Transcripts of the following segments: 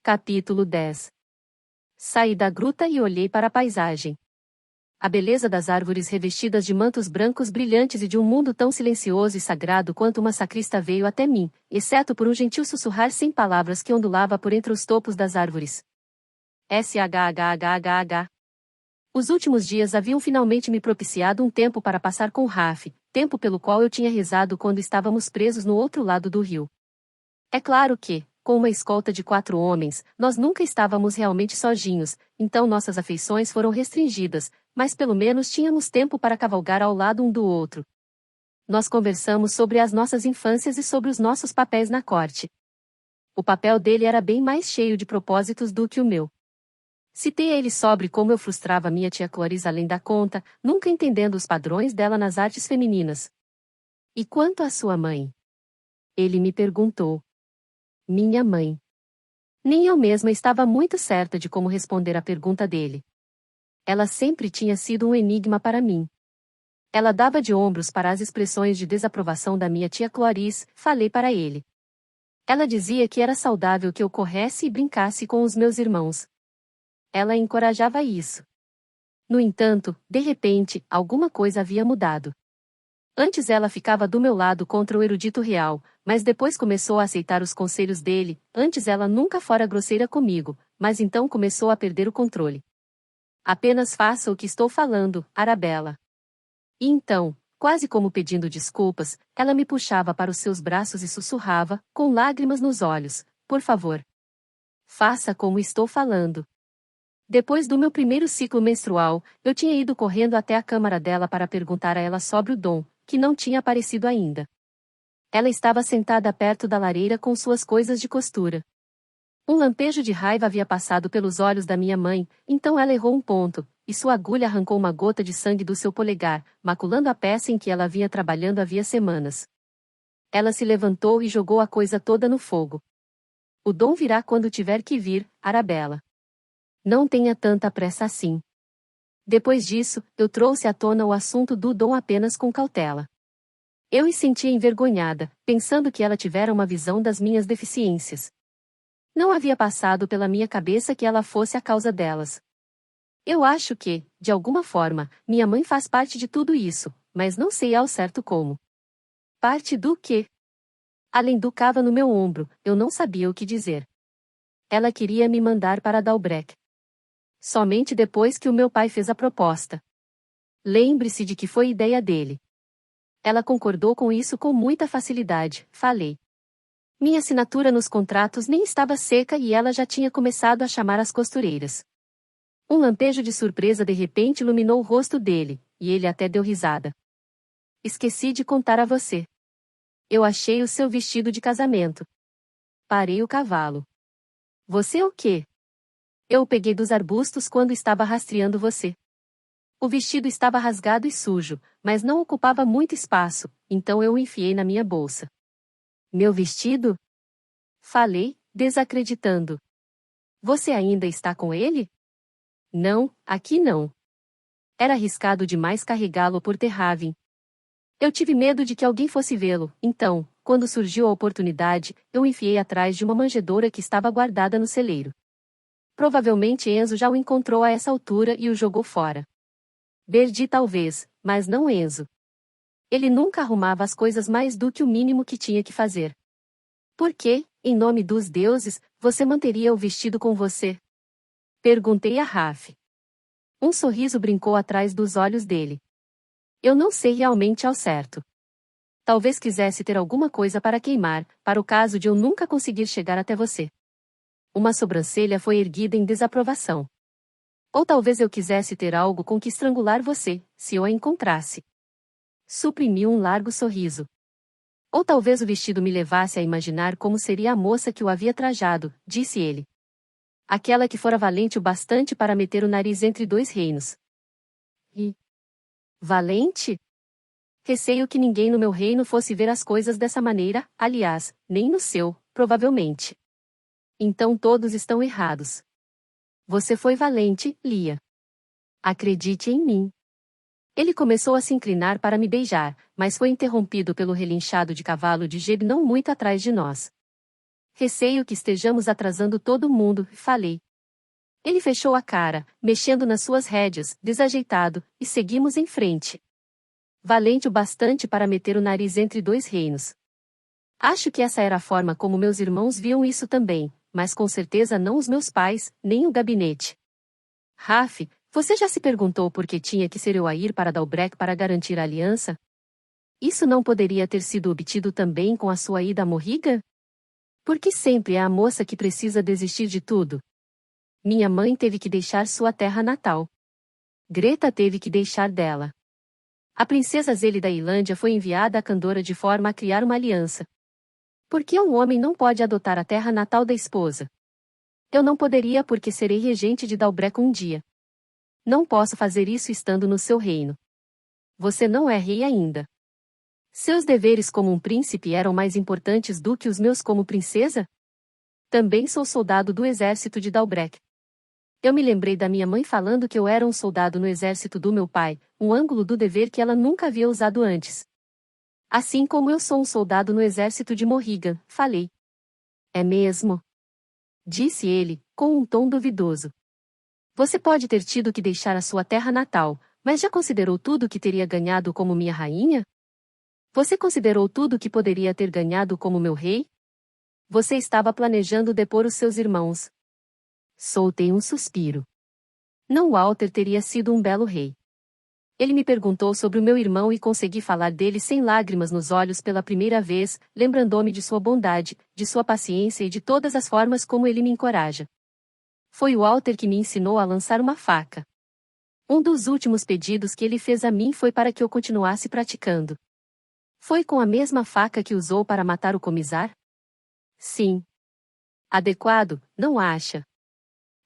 Capítulo 10. Saí da gruta e olhei para a paisagem. A beleza das árvores revestidas de mantos brancos brilhantes e de um mundo tão silencioso e sagrado quanto uma sacrista veio até mim, exceto por um gentil sussurrar sem palavras que ondulava por entre os topos das árvores. SHHHH. Os últimos dias haviam finalmente me propiciado um tempo para passar com Raf, tempo pelo qual eu tinha rezado quando estávamos presos no outro lado do rio. É claro que, com uma escolta de 4 homens, nós nunca estávamos realmente sozinhos, então nossas afeições foram restringidas, mas pelo menos tínhamos tempo para cavalgar ao lado um do outro. Nós conversamos sobre as nossas infâncias e sobre os nossos papéis na corte. O papel dele era bem mais cheio de propósitos do que o meu. Citei a ele sobre como eu frustrava minha tia Clarice além da conta, nunca entendendo os padrões dela nas artes femininas. E quanto à sua mãe? Ele me perguntou. Minha mãe. Nem eu mesma estava muito certa de como responder à pergunta dele. Ela sempre tinha sido um enigma para mim. Ela dava de ombros para as expressões de desaprovação da minha tia Clarice, falei para ele. Ela dizia que era saudável que eu corresse e brincasse com os meus irmãos. Ela encorajava isso. No entanto, de repente, alguma coisa havia mudado. Antes ela ficava do meu lado contra o erudito real, mas depois começou a aceitar os conselhos dele. Antes ela nunca fora grosseira comigo, mas então começou a perder o controle. Apenas faça o que estou falando, Arabella. E então, quase como pedindo desculpas, ela me puxava para os seus braços e sussurrava, com lágrimas nos olhos, por favor. Faça como estou falando. Depois do meu primeiro ciclo menstrual, eu tinha ido correndo até a câmara dela para perguntar a ela sobre o Dom, que não tinha aparecido ainda. Ela estava sentada perto da lareira com suas coisas de costura. Um lampejo de raiva havia passado pelos olhos da minha mãe, então ela errou um ponto, e sua agulha arrancou uma gota de sangue do seu polegar, maculando a peça em que ela vinha trabalhando havia semanas. Ela se levantou e jogou a coisa toda no fogo. O Dom virá quando tiver que vir, Arabella. Não tenha tanta pressa assim. Depois disso, eu trouxe à tona o assunto do Dom apenas com cautela. Eu me sentia envergonhada, pensando que ela tivera uma visão das minhas deficiências. Não havia passado pela minha cabeça que ela fosse a causa delas. Eu acho que, de alguma forma, minha mãe faz parte de tudo isso, mas não sei ao certo como. Parte do quê? Além do cava no meu ombro, eu não sabia o que dizer. Ela queria me mandar para Dalbrek. Somente depois que o meu pai fez a proposta. Lembre-se de que foi ideia dele. Ela concordou com isso com muita facilidade, falei. Minha assinatura nos contratos nem estava seca e ela já tinha começado a chamar as costureiras. Um lampejo de surpresa de repente iluminou o rosto dele, e ele até deu risada. Esqueci de contar a você. Eu achei o seu vestido de casamento. Parei o cavalo. Você o quê? Eu o peguei dos arbustos quando estava rastreando você. O vestido estava rasgado e sujo, mas não ocupava muito espaço, então eu o enfiei na minha bolsa. Meu vestido? Falei, desacreditando. Você ainda está com ele? Não, aqui não. Era arriscado demais carregá-lo por Terravin. Eu tive medo de que alguém fosse vê-lo, então, quando surgiu a oportunidade, eu o enfiei atrás de uma manjedoura que estava guardada no celeiro. Provavelmente Enzo já o encontrou a essa altura e o jogou fora. Berdi talvez, mas não Enzo. Ele nunca arrumava as coisas mais do que o mínimo que tinha que fazer. Por que, em nome dos deuses, você manteria o vestido com você? Perguntei a Raf. Um sorriso brincou atrás dos olhos dele. Eu não sei realmente ao certo. Talvez quisesse ter alguma coisa para queimar, para o caso de eu nunca conseguir chegar até você. Uma sobrancelha foi erguida em desaprovação. Ou talvez eu quisesse ter algo com que estrangular você, se eu a encontrasse. Suprimiu um largo sorriso. Ou talvez o vestido me levasse a imaginar como seria a moça que o havia trajado, disse ele. Aquela que fora valente o bastante para meter o nariz entre 2 reinos. E... valente? Receio que ninguém no meu reino fosse ver as coisas dessa maneira, aliás, nem no seu, provavelmente. Então todos estão errados. Você foi valente, Lia. Acredite em mim. Ele começou a se inclinar para me beijar, mas foi interrompido pelo relinchado de cavalo de Jeb não muito atrás de nós. Receio que estejamos atrasando todo mundo, falei. Ele fechou a cara, mexendo nas suas rédeas, desajeitado, e seguimos em frente. Valente o bastante para meter o nariz entre dois reinos. Acho que essa era a forma como meus irmãos viam isso também, mas com certeza não os meus pais, nem o gabinete. Raf, você já se perguntou por que tinha que ser eu a ir para Dalbrec para garantir a aliança? Isso não poderia ter sido obtido também com a sua ida a Morriga? Porque sempre é a moça que precisa desistir de tudo. Minha mãe teve que deixar sua terra natal. Greta teve que deixar dela. A princesa Zeli da Ilândia foi enviada a Candora de forma a criar uma aliança. Por que um homem não pode adotar a terra natal da esposa? Eu não poderia porque serei regente de Dalbrec um dia. Não posso fazer isso estando no seu reino. Você não é rei ainda. Seus deveres como um príncipe eram mais importantes do que os meus como princesa? Também sou soldado do exército de Dalbrec. Eu me lembrei da minha mãe falando que eu era um soldado no exército do meu pai, um ângulo do dever que ela nunca havia usado antes. Assim como eu sou um soldado no exército de Morrigan, falei. É mesmo? Disse ele, com um tom duvidoso. Você pode ter tido que deixar a sua terra natal, mas já considerou tudo que teria ganhado como minha rainha? Você considerou tudo que poderia ter ganhado como meu rei? Você estava planejando depor os seus irmãos. Soltei um suspiro. Não, Walter teria sido um belo rei. Ele me perguntou sobre o meu irmão e consegui falar dele sem lágrimas nos olhos pela primeira vez, lembrando-me de sua bondade, de sua paciência e de todas as formas como ele me encoraja. Foi o Walter que me ensinou a lançar uma faca. Um dos últimos pedidos que ele fez a mim foi para que eu continuasse praticando. Foi com a mesma faca que usou para matar o comisar? Sim. Adequado, não acha?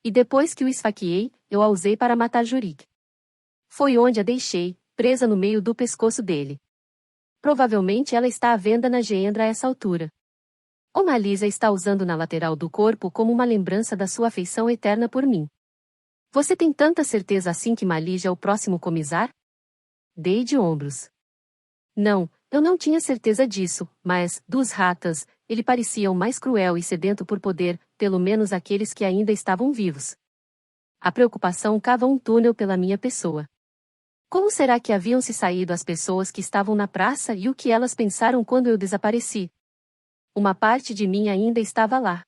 E depois que o esfaqueei, eu a usei para matar Jurik. Foi onde a deixei, presa no meio do pescoço dele. Provavelmente ela está à venda na Geendra a essa altura. Ou Malisa está usando na lateral do corpo como uma lembrança da sua afeição eterna por mim. Você tem tanta certeza assim que Malija é o próximo comisar? Dei de ombros. Não, eu não tinha certeza disso, mas, dos ratas, ele parecia o mais cruel e sedento por poder, pelo menos aqueles que ainda estavam vivos. A preocupação cava um túnel pela minha pessoa. Como será que haviam se saído as pessoas que estavam na praça e o que elas pensaram quando eu desapareci? Uma parte de mim ainda estava lá.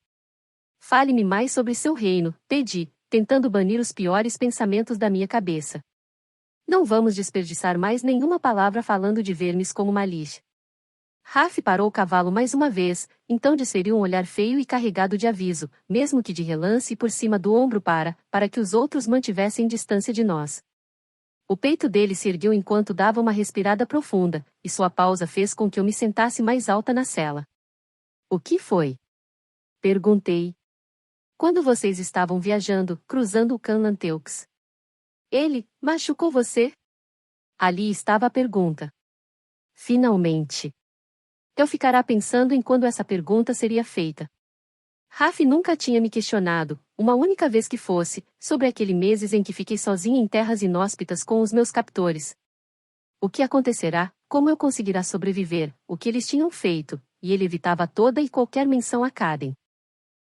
Fale-me mais sobre seu reino, pedi, tentando banir os piores pensamentos da minha cabeça. Não vamos desperdiçar mais nenhuma palavra falando de vermes como Malish. Raf parou o cavalo mais uma vez, então desferiu um olhar feio e carregado de aviso, mesmo que de relance e por cima do ombro para que os outros mantivessem distância de nós. O peito dele se ergueu enquanto dava uma respirada profunda, e sua pausa fez com que eu me sentasse mais alta na cela. O que foi? Perguntei. Quando vocês estavam viajando, cruzando o Canlanteux. Ele machucou você? Ali estava a pergunta. Finalmente. Eu ficará pensando em quando essa pergunta seria feita. Raf nunca tinha me questionado, uma única vez que fosse, sobre aquele meses em que fiquei sozinha em terras inóspitas com os meus captores. O que acontecerá, como eu conseguirá sobreviver, o que eles tinham feito, e ele evitava toda e qualquer menção a Caden.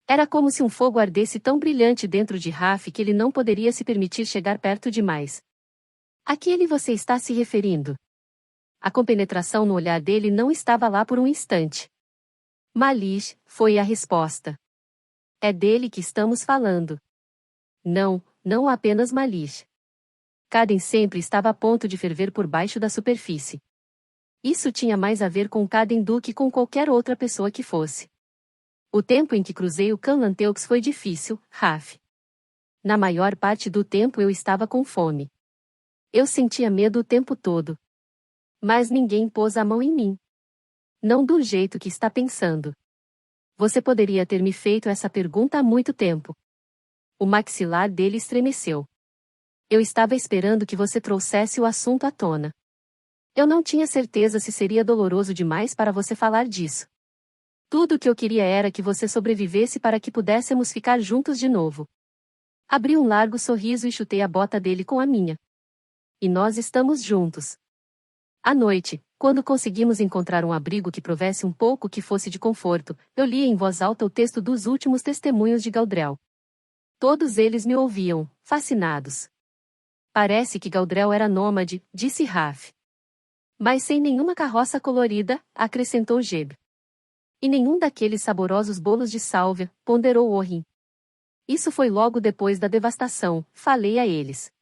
Era como se um fogo ardesse tão brilhante dentro de Raf que ele não poderia se permitir chegar perto demais. A que ele você está se referindo? A compenetração no olhar dele não estava lá por um instante. Malish, foi a resposta. É dele que estamos falando. Não, não apenas Malish. Caden sempre estava a ponto de ferver por baixo da superfície. Isso tinha mais a ver com Caden do que com qualquer outra pessoa que fosse. O tempo em que cruzei o Canlanteux foi difícil, Raf. Na maior parte do tempo eu estava com fome. Eu sentia medo o tempo todo. Mas ninguém pôs a mão em mim. Não do jeito que está pensando. Você poderia ter me feito essa pergunta há muito tempo. O maxilar dele estremeceu. Eu estava esperando que você trouxesse o assunto à tona. Eu não tinha certeza se seria doloroso demais para você falar disso. Tudo o que eu queria era que você sobrevivesse para que pudéssemos ficar juntos de novo. Abri um largo sorriso e chutei a bota dele com a minha. E nós estamos juntos. À noite, Quando conseguimos encontrar um abrigo que provesse um pouco que fosse de conforto, eu lia em voz alta o texto dos últimos testemunhos de Galdrel. Todos eles me ouviam, fascinados. Parece que Galdrel era nômade, disse Raf. Mas sem nenhuma carroça colorida, acrescentou Geb. E nenhum daqueles saborosos bolos de sálvia, ponderou Orrin. Isso foi logo depois da devastação, falei a eles.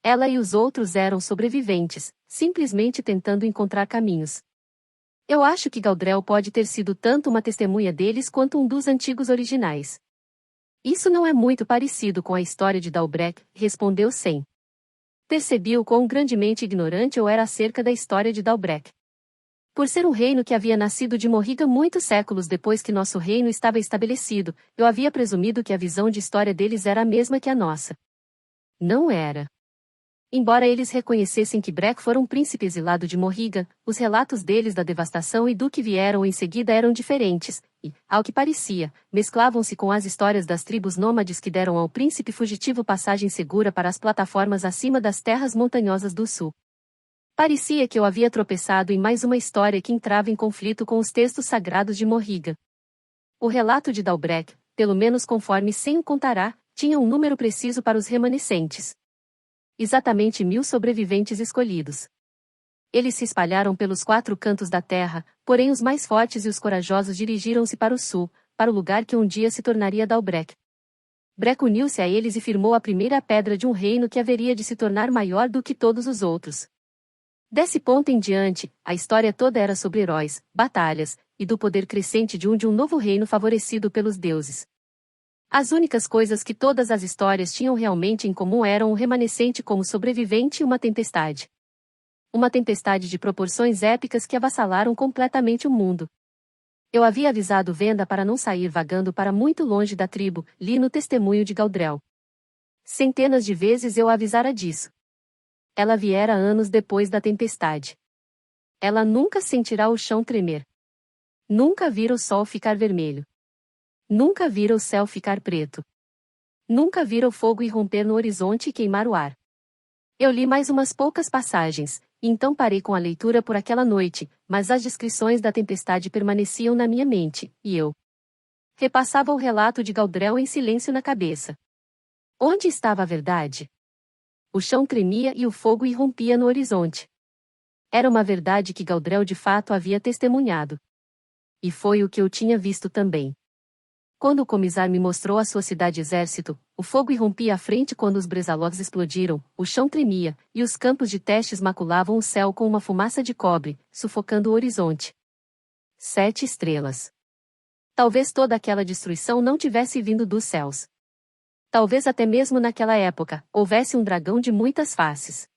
Ela e os outros eram sobreviventes, simplesmente tentando encontrar caminhos. Eu acho que Galdrel pode ter sido tanto uma testemunha deles quanto um dos antigos originais. Isso não é muito parecido com a história de Dalbrek, respondeu Sem. Percebi o quão grandemente ignorante eu era acerca da história de Dalbrek. Por ser um reino que havia nascido de Morriga muitos séculos depois que nosso reino estava estabelecido, eu havia presumido que a visão de história deles era a mesma que a nossa. Não era. Embora eles reconhecessem que Brek fora um príncipe exilado de Morriga, os relatos deles da devastação e do que vieram em seguida eram diferentes, e, ao que parecia, mesclavam-se com as histórias das tribos nômades que deram ao príncipe fugitivo passagem segura para as plataformas acima das terras montanhosas do sul. Parecia que eu havia tropeçado em mais uma história que entrava em conflito com os textos sagrados de Morriga. O relato de Dalbrek, pelo menos conforme Sem o contará, tinha um número preciso para os remanescentes. Exatamente 1000 sobreviventes escolhidos. Eles se espalharam pelos 4 cantos da terra, porém os mais fortes e os corajosos dirigiram-se para o sul, para o lugar que um dia se tornaria Dalbrek. Brek uniu-se a eles e firmou a primeira pedra de um reino que haveria de se tornar maior do que todos os outros. Desse ponto em diante, a história toda era sobre heróis, batalhas, e do poder crescente de um novo reino favorecido pelos deuses. As únicas coisas que todas as histórias tinham realmente em comum eram um remanescente como sobrevivente e uma tempestade. Uma tempestade de proporções épicas que avassalaram completamente o mundo. Eu havia avisado Venda para não sair vagando para muito longe da tribo, li no testemunho de Galdrel. Centenas de vezes eu a avisara disso. Ela viera anos depois da tempestade. Ela nunca sentirá o chão tremer. Nunca vira o sol ficar vermelho. Nunca vira o céu ficar preto. Nunca vira o fogo irromper no horizonte e queimar o ar. Eu li mais umas poucas passagens, e então parei com a leitura por aquela noite, mas as descrições da tempestade permaneciam na minha mente, e eu repassava o relato de Galdrel em silêncio na cabeça. Onde estava a verdade? O chão tremia e o fogo irrompia no horizonte. Era uma verdade que Galdrel de fato havia testemunhado. E foi o que eu tinha visto também. Quando o comissário me mostrou a sua cidade-exército, o fogo irrompia à frente quando os Bresalogs explodiram, o chão tremia, e os campos de testes maculavam o céu com uma fumaça de cobre, sufocando o horizonte. 7 estrelas. Talvez toda aquela destruição não tivesse vindo dos céus. Talvez até mesmo naquela época, houvesse um dragão de muitas faces.